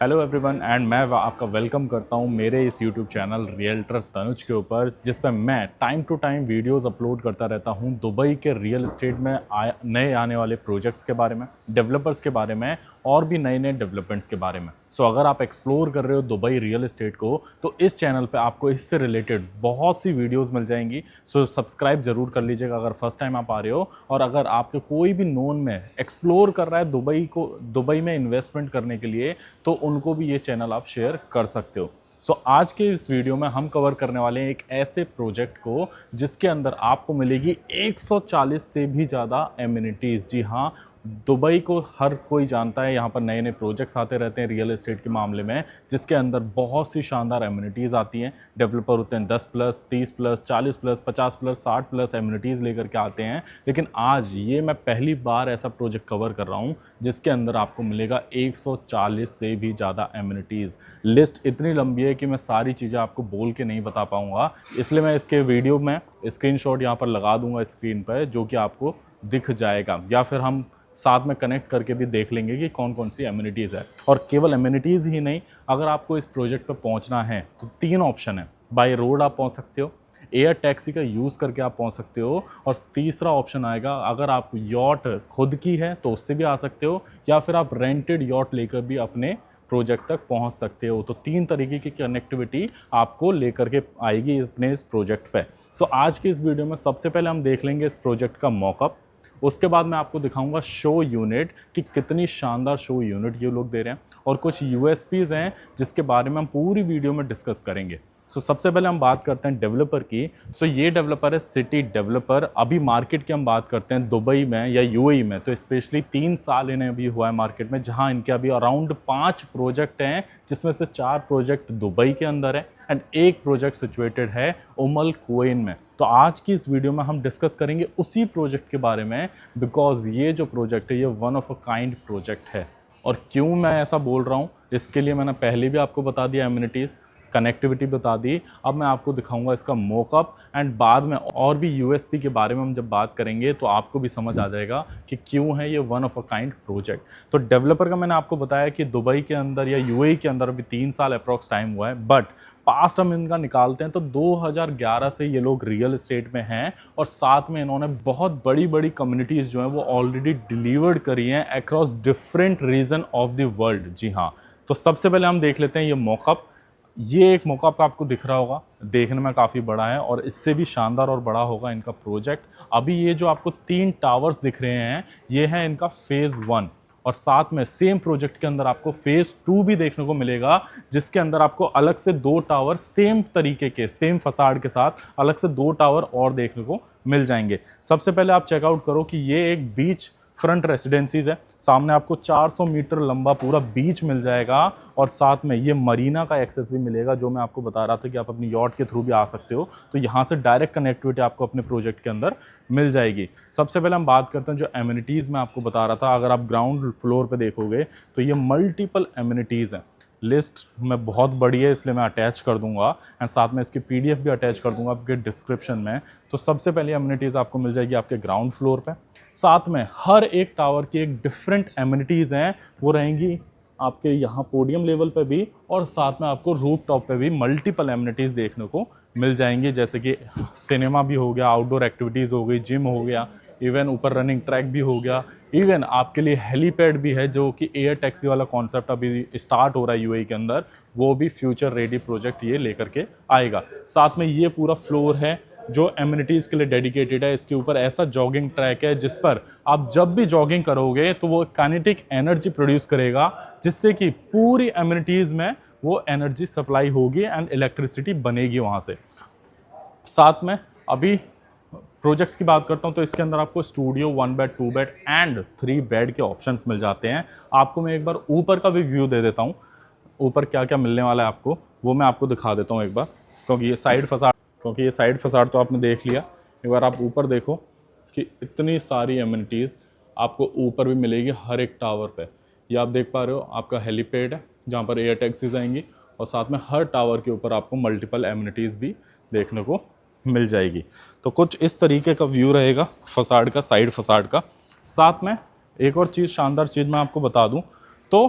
Hello everyone and मैं आपका welcome करता हूं मेरे इस यूट्यूब चैनल रियल्टर तनुज के ऊपर, जिस पर मैं time to time videos upload करता रहता हूं दुबई के रियल एस्टेट में नए आने वाले प्रोजेक्ट्स के बारे में, डेवलपर्स के बारे में और भी नए नए डेवलपमेंट्स के बारे में। सो अगर आप एक्सप्लोर कर रहे हो दुबई रियल एस्टेट को तो इस चैनल पे आपको इससे रिलेटेड बहुत सी वीडियोस मिल जाएंगी। सो सब्सक्राइब ज़रूर कर लीजिएगा अगर फर्स्ट टाइम आप आ रहे हो, और अगर आपके कोई भी नोन में एक्सप्लोर कर रहा है दुबई में इन्वेस्टमेंट करने के लिए तो उनको भी ये चैनल आप शेयर कर सकते हो। सो आज के इस वीडियो में हम कवर करने वाले हैं एक ऐसे प्रोजेक्ट को जिसके अंदर आपको मिलेगी 140 से भी ज़्यादा एमिनिटीज़। जी हाँ, दुबई को हर कोई जानता है, यहाँ पर नए नए प्रोजेक्ट्स आते रहते हैं रियल एस्टेट के मामले में, जिसके अंदर बहुत सी शानदार एमिनिटीज़ आती हैं। डेवलपर होते हैं 10 plus, 30 plus, 40 plus, 50 plus, 60 plus amenities लेकर के आते हैं। लेकिन आज ये मैं पहली बार ऐसा प्रोजेक्ट कवर कर रहा हूँ जिसके अंदर आपको मिलेगा 140 से भी ज़्यादा एमिनिटीज़। लिस्ट इतनी लंबी है कि मैं सारी चीज़ें आपको बोल के नहीं बता पाऊँगा, इसलिए मैं इसके वीडियो में स्क्रीनशॉट यहाँ पर लगा दूँगा स्क्रीन पर, जो कि आपको दिख जाएगा, या फिर हम साथ में कनेक्ट करके भी देख लेंगे कि कौन कौन सी एमिनिटीज़ है। और केवल एमिनिटीज़ ही नहीं, अगर आपको इस प्रोजेक्ट पर पहुंचना है तो 3 ऑप्शन है। बाय रोड आप पहुंच सकते हो, एयर टैक्सी का यूज़ करके आप पहुंच सकते हो, और तीसरा ऑप्शन आएगा अगर आप यॉट खुद की है तो उससे भी आ सकते हो, या फिर आप रेंटेड यॉट लेकर भी अपने प्रोजेक्ट तक पहुंच सकते हो। तो 3 तरीके की कनेक्टिविटी आपको लेकर के आएगी अपने इस प्रोजेक्ट पे। सो आज की इस वीडियो में सबसे पहले हम देख लेंगे इस प्रोजेक्ट का मॉकअप। उसके बाद मैं आपको दिखाऊंगा शो यूनिट कि कितनी शानदार शो यूनिट ये लोग दे रहे हैं, और कुछ यूएसपीज़ हैं जिसके बारे में हम पूरी वीडियो में डिस्कस करेंगे। सबसे पहले हम बात करते हैं डेवलपर की। ये डेवलपर है सिटी डेवलपर। अभी मार्केट की हम बात करते हैं दुबई में या यूएई में, तो स्पेशली 3 साल इन्हें अभी हुआ है मार्केट में, जहां इनके अभी अराउंड 5 प्रोजेक्ट हैं, जिसमें से 4 प्रोजेक्ट दुबई के अंदर है एंड 1 प्रोजेक्ट सिचुएटेड है उमल कुवैन में। तो आज की इस वीडियो में हम डिस्कस करेंगे उसी प्रोजेक्ट के बारे में, बिकॉज ये जो प्रोजेक्ट है ये one of a kind project है। और क्यों मैं ऐसा बोल रहा हूँ इसके लिए मैंने पहले भी आपको बता दिया, एमिनिटीज़ कनेक्टिविटी बता दी। अब मैं आपको दिखाऊंगा इसका मॉकअप, एंड बाद में और भी यूएसपी के बारे में हम जब बात करेंगे तो आपको भी समझ आ जाएगा कि क्यों है ये one of a kind project. तो डेवलपर का मैंने आपको बताया कि दुबई के अंदर या यूएई के अंदर अभी 3 साल अप्रॉक्स टाइम हुआ है, बट पास्ट हम इनका निकालते हैं तो 2011 से ये लोग रियल एस्टेट में हैं, और साथ में इन्होंने बहुत बड़ी बड़ी कम्युनिटीज़ जो हैं वो ऑलरेडी डिलीवर्ड करी हैं across different region of the world. जी हाँ, तो सबसे पहले हम देख लेते हैं ये मॉकअप। ये एक मॉकअप आपको दिख रहा होगा, देखने में काफ़ी बड़ा है, और इससे भी शानदार और बड़ा होगा इनका प्रोजेक्ट। अभी ये जो आपको 3 टावर्स दिख रहे हैं ये है इनका फेज़ 1, और साथ में सेम प्रोजेक्ट के अंदर आपको फेज़ 2 भी देखने को मिलेगा, जिसके अंदर आपको अलग से 2 टावर सेम तरीके के सेम फसाड के साथ अलग से 2 टावर और देखने को मिल जाएंगे। सबसे पहले आप चेकआउट करो कि ये एक बीच फ्रंट रेसिडेंसीज है। सामने आपको 400 मीटर लंबा पूरा बीच मिल जाएगा, और साथ में ये मरीना का एक्सेस भी मिलेगा, जो मैं आपको बता रहा था कि आप अपनी यॉट के थ्रू भी आ सकते हो। तो यहाँ से डायरेक्ट कनेक्टिविटी आपको अपने प्रोजेक्ट के अंदर मिल जाएगी। सबसे पहले हम बात करते हैं जो एमिनिटीज़ मैं आपको बता रहा था। अगर आप ग्राउंड फ्लोर पर देखोगे तो ये मल्टीपल एमिनिटीज़ हैं। लिस्ट में बहुत बड़ी है इसलिए मैं अटैच कर दूंगा, एंड साथ में इसकी पीडीएफ भी अटैच कर दूंगा आपके डिस्क्रिप्शन में। तो सबसे पहले एमिनिटीज़ आपको मिल जाएगी आपके ग्राउंड फ्लोर पे। साथ में हर एक टावर की एक डिफरेंट एमिनिटीज़ हैं, वो रहेंगी आपके यहाँ पोडियम लेवल पे भी, और साथ में आपको रूफ टॉप पे भी मल्टीपल एमिनिटीज़ देखने को मिल जाएंगी, जैसे कि सिनेमा भी हो गया, आउटडोर एक्टिविटीज़ हो गई, जिम हो गया, इवन ऊपर रनिंग ट्रैक भी हो गया, इवन आपके लिए हेलीपैड भी है, जो कि एयर टैक्सी वाला कॉन्सेप्ट अभी स्टार्ट हो रहा है यूएई के अंदर, वो भी फ्यूचर रेडी प्रोजेक्ट ये लेकर के आएगा। साथ में ये पूरा फ्लोर है जो एमिनिटीज़ के लिए डेडिकेटेड है। इसके ऊपर ऐसा जॉगिंग ट्रैक है जिस पर आप जब भी जॉगिंग करोगे तो वो काइनेटिक एनर्जी प्रोड्यूस करेगा, जिससे कि पूरी एमिनिटीज़ में वो एनर्जी सप्लाई होगी एंड इलेक्ट्रिसिटी बनेगी वहाँ से। साथ में अभी प्रोजेक्ट्स की बात करता हूँ तो इसके अंदर आपको studio 1 bed, 2 bed and 3 bed के ऑप्शंस मिल जाते हैं। आपको मैं एक बार ऊपर का भी व्यू दे देता हूँ, ऊपर क्या क्या मिलने वाला है आपको वो मैं आपको दिखा देता हूँ एक बार, क्योंकि ये साइड फसाड तो आपने देख लिया। एक बार आप ऊपर देखो कि इतनी सारी एमिनिटीज़ आपको ऊपर भी मिलेगी हर एक टावर पे। ये आप देख पा रहे हो आपका हेलीपैड है जहाँ पर एयर टैक्सीज आएंगी, और साथ में हर टावर के ऊपर आपको मल्टीपल एमिनिटीज़ भी देखने को मिल जाएगी। तो कुछ इस तरीके का व्यू रहेगा फसाड का, साइड फसाड का। साथ में एक और चीज़, शानदार चीज़ मैं आपको बता दूं तो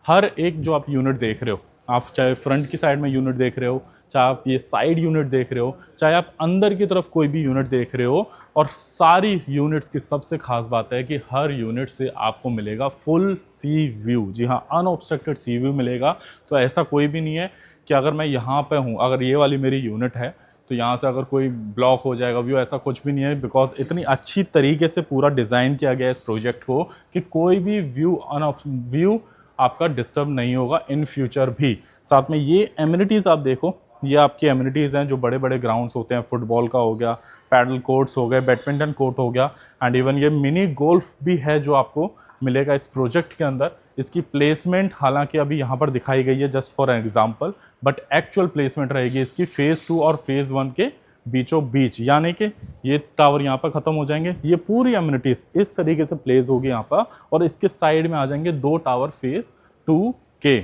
हर एक जो आप यूनिट देख रहे हो, आप चाहे फ्रंट की साइड में यूनिट देख रहे हो, चाहे आप ये साइड यूनिट देख रहे हो, चाहे आप अंदर की तरफ कोई भी यूनिट देख रहे हो, और सारी यूनिट्स की सबसे खास बात है कि हर यूनिट से आपको मिलेगा फुल सी व्यू। जी हाँ, अनऑब्स्ट्रक्टेड सी व्यू मिलेगा। तो ऐसा कोई भी नहीं है कि अगर मैं यहाँ पे हूँ, अगर ये वाली मेरी यूनिट है तो यहाँ से अगर कोई ब्लॉक हो जाएगा व्यू, ऐसा कुछ भी नहीं है। बिकॉज इतनी अच्छी तरीके से पूरा डिज़ाइन किया गया है इस प्रोजेक्ट को कि कोई भी व्यू आपका डिस्टर्ब नहीं होगा इन फ्यूचर भी। साथ में ये एमिनिटीज़ आप देखो, ये आपकी एमिनिटीज़ हैं जो बड़े बड़े ग्राउंड्स होते हैं, फुटबॉल का हो गया, पैडल कोर्ट्स हो गए, बैडमिंटन कोर्ट हो गया, एंड इवन ये मिनी गोल्फ भी है जो आपको मिलेगा इस प्रोजेक्ट के अंदर। इसकी प्लेसमेंट हालांकि अभी यहाँ पर दिखाई गई है just for example, but actual placement रहेगी इसकी फेज़ 2 और फेज़ 1 के बीचों बीच, यानी कि ये टावर यहाँ पर ख़त्म हो जाएंगे, ये पूरी एमिनिटीज़ इस तरीके से प्लेस होगी यहाँ पर, और इसके साइड में आ जाएंगे 2 टावर फेज़ 2 के।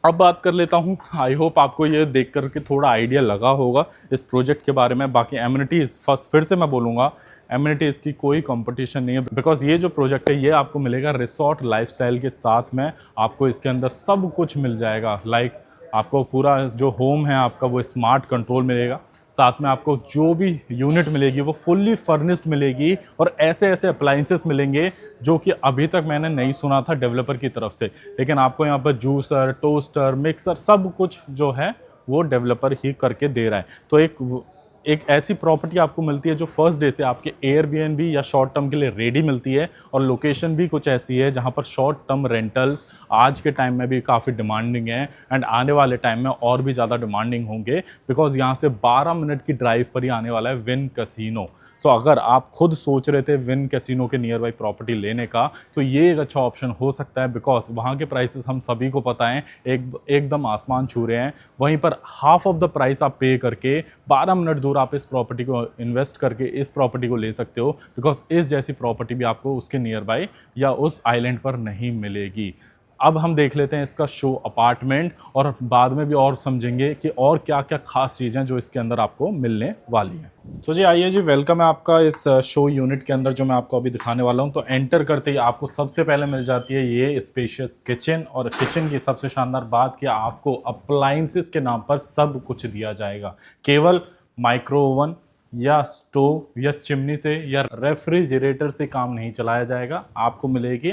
अब बात कर लेता हूँ, आई होप आपको ये देख करके थोड़ा आइडिया लगा होगा इस प्रोजेक्ट के बारे में। बाकी एमिनिटीज़ फर्स्ट फिर से मैं बोलूँगा, एमिनिटीज़ की कोई कंपटीशन नहीं है, बिकॉज ये जो प्रोजेक्ट है ये आपको मिलेगा रिसॉर्ट लाइफस्टाइल के साथ में। आपको इसके अंदर सब कुछ मिल जाएगा, लाइक आपको पूरा जो होम है आपका वो स्मार्ट कंट्रोल मिलेगा, साथ में आपको जो भी यूनिट मिलेगी वो फुल्ली फर्निश्ड मिलेगी, और ऐसे ऐसे अप्लाइंसेस मिलेंगे जो कि अभी तक मैंने नहीं सुना था डेवलपर की तरफ से। लेकिन आपको यहाँ पर जूसर, टोस्टर, मिक्सर सब कुछ जो है वो डेवलपर ही करके दे रहा है। तो एक ऐसी प्रॉपर्टी आपको मिलती है जो फर्स्ट डे से आपके एयरबीएनबी या शॉर्ट टर्म के लिए रेडी मिलती है, और लोकेशन भी कुछ ऐसी है जहां पर शॉर्ट टर्म रेंटल्स आज के टाइम में भी काफ़ी डिमांडिंग है, एंड आने वाले टाइम में और भी ज़्यादा डिमांडिंग होंगे, बिकॉज यहाँ से 12 मिनट की ड्राइव पर ही आने वाला है विन कैसीनो। तो अगर आप खुद सोच रहे थे विन कैसीनो के नियर बाई प्रॉपर्टी लेने का, तो ये एक अच्छा ऑप्शन हो सकता है, बिकॉज वहाँ के प्राइसेस हम सभी को पता है एकदम आसमान छू रहे हैं। वहीं पर हाफ ऑफ द प्राइस आप पे करके 12 मिनट दूर आप इस प्रॉपर्टी को इन्वेस्ट करके इस प्रॉपर्टी को ले सकते हो, बिकॉज इस जैसी प्रॉपर्टी भी आपको उसके नियर बाय या उस आइलैंड पर नहीं मिलेगी। अब हम देख लेते हैं इसका शो अपार्टमेंट, और बाद में भी और समझेंगे कि और क्या क्या खास चीज़ें जो इसके अंदर आपको मिलने वाली हैं। तो जी आइए जी, वेलकम है आपका इस शो यूनिट के अंदर जो मैं आपको अभी दिखाने वाला हूं। तो एंटर करते ही आपको सबसे पहले मिल जाती है ये स्पेशियस किचन, और किचन की सबसे शानदार बात कि आपको अप्लायंसेस के नाम पर सब कुछ दिया जाएगा। केवल माइक्रो ओवन या स्टोव या चिमनी से या रेफ्रिजरेटर से काम नहीं चलाया जाएगा, आपको मिलेगी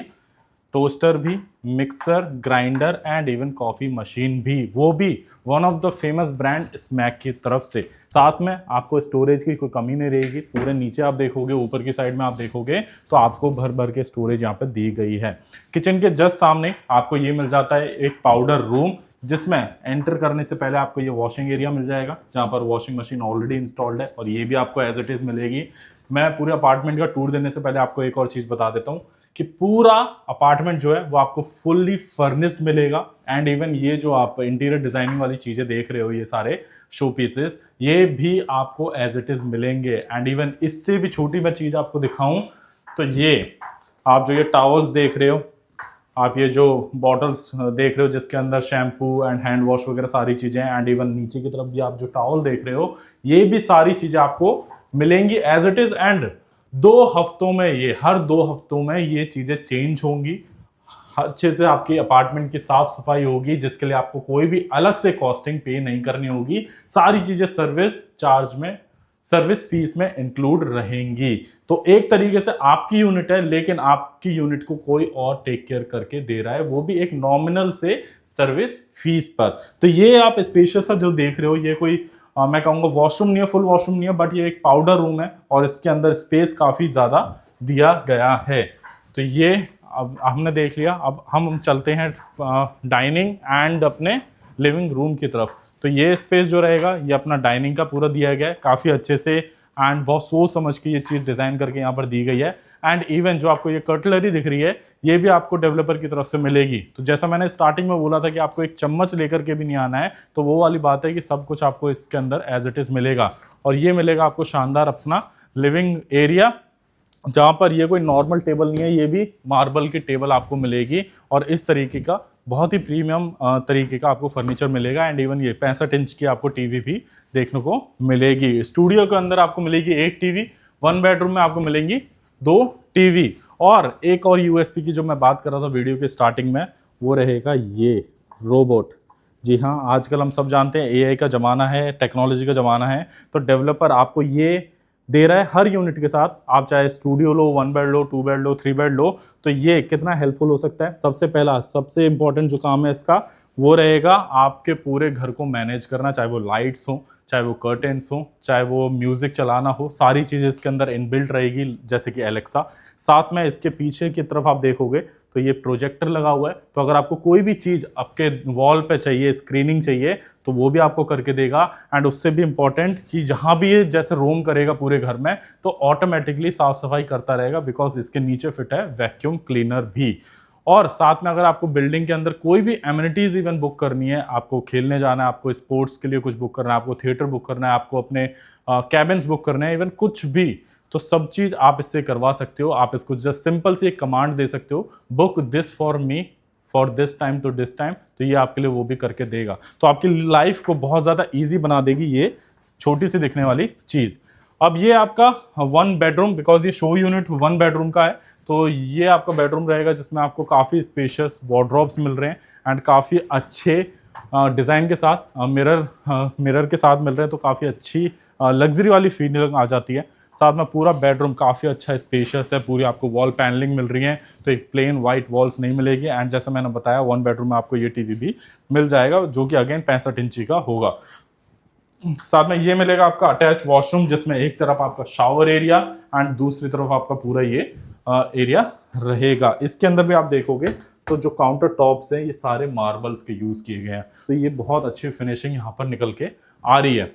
टोस्टर भी, mixer, grinder and even coffee machine भी, वो भी one of the famous brand smack की तरफ से। साथ में आपको स्टोरेज की कोई कमी नहीं रहेगी, पूरे नीचे आप देखोगे, ऊपर की साइड में आप देखोगे तो आपको भर भर के स्टोरेज यहाँ पर दी गई है। किचन के जस्ट सामने आपको ये मिल जाता है एक पाउडर रूम, जिसमें एंटर करने से पहले आपको ये वॉशिंग एरिया मिल जाएगा जहाँ पर वॉशिंग मशीन ऑलरेडी इंस्टॉल्ड है, और ये भी आपको एज इट इज़ मिलेगी। मैं पूरे अपार्टमेंट का टूर देने से पहले आपको एक और चीज़ बता देता हूँ कि पूरा अपार्टमेंट जो है वो आपको फुल्ली फर्निश्ड मिलेगा, एंड इवन ये जो आप इंटीरियर डिजाइनिंग वाली चीज़ें देख रहे हो, ये सारे शो पीसेस, ये भी आपको एज इट इज़ मिलेंगे। एंड इवन इससे भी छोटी मैं चीज़ आपको दिखाऊं तो ये आप जो ये टॉवल्स देख रहे हो, आप ये जो बॉटल्स देख रहे हो जिसके अंदर शैम्पू एंड हैंड वॉश वगैरह सारी चीज़ें, एंड इवन नीचे की तरफ भी आप जो टॉवल देख रहे हो, ये भी सारी चीज़ें आपको मिलेंगी एज इट इज़। एंड 2 हफ्तों में हर 2 हफ्तों में ये चीज़ें चेंज होंगी, अच्छे से आपकी अपार्टमेंट की साफ सफाई होगी, जिसके लिए आपको कोई भी अलग से कॉस्टिंग पे नहीं करनी होगी। सारी चीज़ें सर्विस फीस में इंक्लूड रहेंगी। तो एक तरीके से आपकी यूनिट है, लेकिन आपकी यूनिट को कोई और टेक केयर करके दे रहा है, वो भी एक नॉमिनल से सर्विस फीस पर। तो ये आप स्पेशियस जो देख रहे हो, ये कोई मैं कहूँगा वॉशरूम नहीं है, फुल वॉशरूम नहीं है, बट ये एक पाउडर रूम है, और इसके अंदर स्पेस काफ़ी ज़्यादा दिया गया है। तो ये अब हमने देख लिया, अब हम चलते हैं डाइनिंग एंड अपने लिविंग रूम की तरफ। तो ये स्पेस जो रहेगा ये अपना डाइनिंग का पूरा दिया गया है काफ़ी अच्छे से, एंड बहुत सोच समझ के ये चीज़ डिज़ाइन करके यहाँ पर दी गई है। एंड इवन जो आपको ये कटलरी दिख रही है, ये भी आपको डेवलपर की तरफ से मिलेगी। तो जैसा मैंने स्टार्टिंग में बोला था कि आपको एक चम्मच लेकर के भी नहीं आना है, तो वो वाली बात है कि सब कुछ आपको इसके अंदर एज इट इज़ मिलेगा। और ये मिलेगा आपको शानदार अपना लिविंग एरिया, जहाँ पर ये कोई नॉर्मल टेबल नहीं है, ये भी मार्बल की टेबल आपको मिलेगी, और इस तरीके का बहुत ही प्रीमियम तरीके का आपको फर्नीचर मिलेगा। एंड इवन ये 65 इंच की आपको टीवी भी देखने को मिलेगी। स्टूडियो के अंदर आपको मिलेगी एक टीवी, 1 बेडरूम में आपको मिलेंगी 2 टीवी। और एक और यूएसपी की जो मैं बात कर रहा था वीडियो के स्टार्टिंग में, वो रहेगा ये रोबोट। जी हाँ, आजकल हम सब जानते हैं एआई का ज़माना है, टेक्नोलॉजी का ज़माना है, तो डेवलपर आपको ये दे रहा है हर यूनिट के साथ। आप चाहे स्टूडियो लो, 1 बेड लो, 2 बेड लो, 3 बेड लो, तो ये कितना हेल्पफुल हो सकता है। सबसे पहला, सबसे इंपॉर्टेंट जो काम है इसका, वो रहेगा आपके पूरे घर को मैनेज करना, चाहे वो लाइट्स हो, चाहे वो कर्टेन्स हो, चाहे वो म्यूज़िक चलाना हो, सारी चीज़ें इसके अंदर इनबिल्ट रहेगी, जैसे कि एलेक्सा। साथ में इसके पीछे की तरफ आप देखोगे तो ये प्रोजेक्टर लगा हुआ है, तो अगर आपको कोई भी चीज़ आपके वॉल पे चाहिए, स्क्रीनिंग चाहिए, तो वो भी आपको करके देगा। एंड उससे भी इम्पॉर्टेंट कि जहाँ भी ये जैसे रोम करेगा पूरे घर में, तो ऑटोमेटिकली साफ सफाई करता रहेगा, बिकॉज इसके नीचे फिट है वैक्यूम क्लीनर भी। और साथ में अगर आपको बिल्डिंग के अंदर कोई भी एमिनिटीज इवन बुक करनी है, आपको खेलने जाना है, आपको स्पोर्ट्स के लिए कुछ बुक करना है, आपको थिएटर बुक करना है, आपको अपने कैबिन्स बुक करने हैं, इवन कुछ भी, तो सब चीज़ आप इससे करवा सकते हो। आप इसको जस्ट सिंपल सी एक कमांड दे सकते हो, book this for me for this time to this time, तो ये आपके लिए वो भी करके देगा। तो आपकी लाइफ को बहुत ज़्यादा ईजी बना देगी ये छोटी सी दिखने वाली चीज़। अब ये आपका 1 बेडरूम, बिकॉज ये शो यूनिट 1 बेडरूम का है, तो ये आपका बेडरूम रहेगा जिसमें आपको काफ़ी स्पेशियस वार्डरोब्स मिल रहे हैं एंड काफ़ी अच्छे डिज़ाइन के साथ मिरर के साथ मिल रहे हैं, तो काफ़ी अच्छी लग्जरी वाली फीलिंग आ जाती है। साथ में पूरा बेडरूम काफ़ी अच्छा स्पेशियस है, पूरी आपको वॉल पैनलिंग मिल रही है, तो एक प्लेन वाइट वॉल्स नहीं मिलेगी। एंड जैसे मैंने बताया 1 बेडरूम में आपको ये टीवी भी मिल जाएगा, जो कि अगेन 65 इंची का होगा। साथ में ये मिलेगा आपका अटैच वॉशरूम, जिसमें एक तरफ आपका शावर एरिया एंड दूसरी तरफ आपका पूरा ये एरिया रहेगा। इसके अंदर भी आप देखोगे तो जो काउंटर टॉप्स हैं ये सारे मार्बल्स के यूज़ किए गए हैं, तो ये बहुत अच्छी फिनिशिंग यहाँ पर निकल के आ रही है।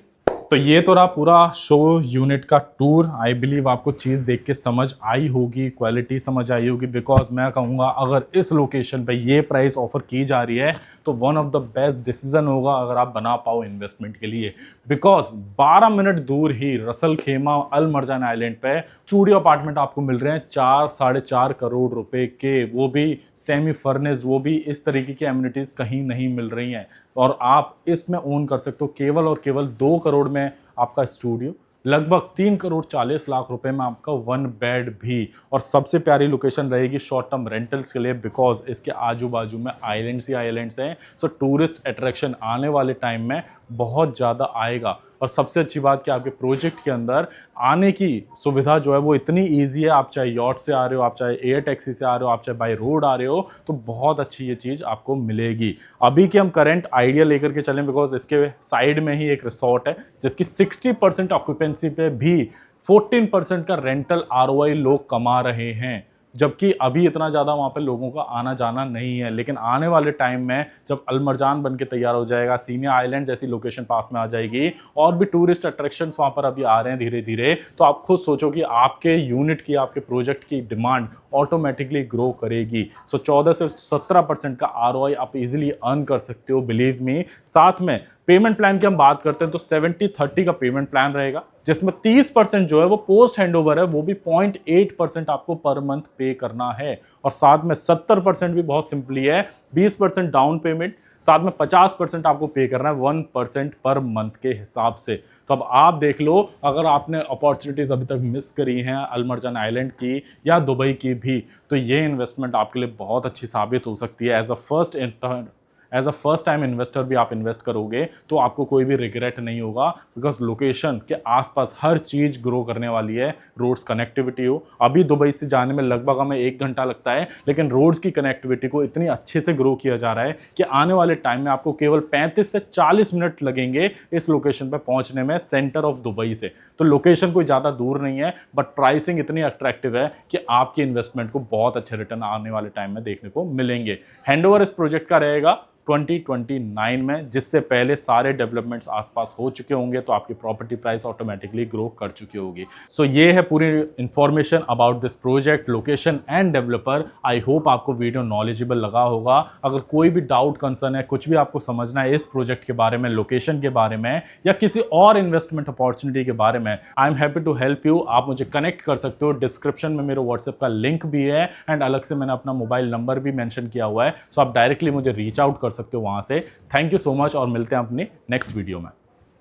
तो ये तो रहा पूरा शो यूनिट का टूर। आई बिलीव आपको चीज़ देख के समझ आई होगी, क्वालिटी समझ आई होगी, बिकॉज मैं कहूँगा अगर इस लोकेशन पे ये प्राइस ऑफर की जा रही है तो one of the best decision होगा अगर आप बना पाओ इन्वेस्टमेंट के लिए। बिकॉज 12 मिनट दूर ही रसल खेमा अल मरजान आइलैंड पे स्टूडियो अपार्टमेंट आपको मिल रहे हैं 4-4.5 करोड़ रुपए के, वो भी सेमी फर्निश्ड, वो भी इस तरीके की एमिनिटीज़ कहीं नहीं मिल रही हैं। और आप इसमें ओन कर सकते हो केवल और केवल 2 करोड़ में आपका स्टूडियो, लगभग 3,40,00,000 रुपए में आपका 1 बेड भी। और सबसे प्यारी लोकेशन रहेगी शॉर्ट टर्म रेंटल्स के लिए, बिकॉज इसके आजू बाजू में आइलैंड्स ही आइलैंड्स हैं, सो टूरिस्ट अट्रैक्शन आने वाले टाइम में बहुत ज़्यादा आएगा। और सबसे अच्छी बात कि आपके प्रोजेक्ट के अंदर आने की सुविधा जो है वो इतनी ईजी है, आप चाहे यॉट से आ रहे हो, आप चाहे एयर टैक्सी से आ रहे हो, आप चाहे बाई रोड आ रहे हो, तो बहुत अच्छी ये चीज़ आपको मिलेगी। अभी की हम करंट आइडिया लेकर के चलें, बिकॉज इसके साइड में ही एक रिसोर्ट है जिसकी 60% ऑक्यूपेंसी पे भी 14% का रेंटल ROI लोग कमा रहे हैं, जबकि अभी इतना ज़्यादा वहाँ पे लोगों का आना जाना नहीं है। लेकिन आने वाले टाइम में जब अलमरजान बन के तैयार हो जाएगा, सीनिया आइलैंड जैसी लोकेशन पास में आ जाएगी, और भी टूरिस्ट अट्रैक्शंस वहाँ पर अभी आ रहे हैं धीरे धीरे, तो आप खुद सोचो कि आपके यूनिट की, आपके प्रोजेक्ट की डिमांड ऑटोमेटिकली ग्रो करेगी। सो 14 से 17% का ROI आप इजीली अर्न कर सकते हो, बिलीव मी। साथ में पेमेंट प्लान की हम बात करते हैं तो 70-30 का पेमेंट प्लान रहेगा, जिसमें 30% जो है वो पोस्ट हैंडओवर है, वो भी 0.8% आपको पर मंथ पे करना है। और साथ में 70% भी बहुत सिंपली है, 20% डाउन पेमेंट, साथ में 50% आपको पे करना है 1% पर मंथ के हिसाब से। तो अब आप देख लो, अगर आपने अपॉर्चुनिटीज़ अभी तक मिस करी हैं अल मरजान आइलैंड की या दुबई की भी, तो ये इन्वेस्टमेंट आपके लिए बहुत अच्छी साबित हो सकती है। As a first time investor भी आप इन्वेस्ट करोगे तो आपको कोई भी रिग्रेट नहीं होगा, बिकॉज लोकेशन के आसपास हर चीज़ ग्रो करने वाली है। रोड्स कनेक्टिविटी हो, अभी दुबई से जाने में लगभग हमें 1 घंटा लगता है, लेकिन रोड्स की कनेक्टिविटी को इतनी अच्छे से ग्रो किया जा रहा है कि आने वाले टाइम में आपको केवल 35 से 40 मिनट लगेंगे इस लोकेशन पर पहुंचने में सेंटर ऑफ दुबई से। तो लोकेशन कोई ज़्यादा दूर नहीं है, बट प्राइसिंग इतनी अट्रैक्टिव है कि आपकी इन्वेस्टमेंट को बहुत अच्छे रिटर्न आने वाले टाइम में देखने को मिलेंगे। हैंडओवर इस प्रोजेक्ट का रहेगा 2029 में, जिससे पहले सारे डेवलपमेंट्स आसपास हो चुके होंगे, तो आपकी प्रॉपर्टी प्राइस ऑटोमेटिकली ग्रो कर चुकी होगी। सो ये है पूरी information about this project, location end developer. I hope आपको वीडियो नॉलेजेबल लगा होगा। अगर कोई भी डाउट, कंसर्न है, कुछ भी आपको समझना है इस प्रोजेक्ट के बारे में, लोकेशन के बारे में, या किसी और इन्वेस्टमेंट अपॉर्चुनिटी के बारे में, I am happy to help you. आप मुझे कनेक्ट कर सकते हो, डिस्क्रिप्शन में मेरे व्हाट्सएप का लिंक भी है एंड अलग से मैंने अपना मोबाइल नंबर भी मेंशन किया हुआ है, सो आप डायरेक्टली मुझे रीच आउट कर सकते हो वहां से। थैंक यू सो मच और मिलते हैं अपनी नेक्स्ट वीडियो में।